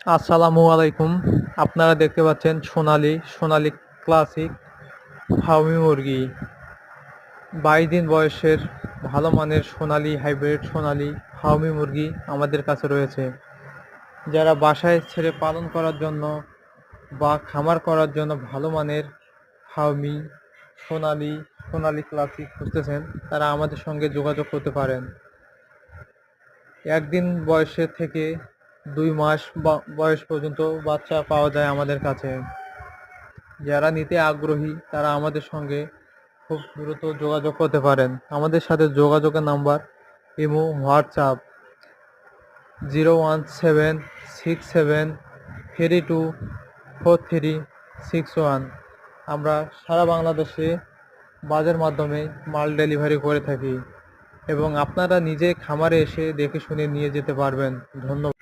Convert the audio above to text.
আসসালামু আলাইকুম। আপনারা দেখতে পাচ্ছেন সোনালী ক্লাসিক ফার্মি মুরগি। 22 দিন বয়সের ভালো মানের সোনালী হাইব্রিড সোনালী ফার্মি মুরগি আমাদের কাছে রয়েছে। যারা বাসায় ছেড়ে পালন করার জন্য বা খামার করার জন্য ভালো মানের ফার্মি সোনালী সোনালী ক্লাসিক খুঁজতেছেন, তারা আমাদের সঙ্গে যোগাযোগ করতে পারেন। 1 দিন বয়সের থেকে 2 মাস বয়স পর্যন্ত বাচ্চা পাওয়া যায় আমাদের কাছে। যারা নিতে আগ্রহী তারা আমাদের সঙ্গে খুব দ্রুত যোগাযোগ করতে পারেন। আমাদের সাথে যোগাযোগের নাম্বার: ইমো, হোয়াটসঅ্যাপ 01767324361। আমরা সারা বাংলাদেশে বাসের মাধ্যমে মাল ডেলিভারি করে থাকি এবং আপনারা নিজে খামারে এসে দেখে শুনে নিয়ে যেতে পারবেন। ধন্যবাদ।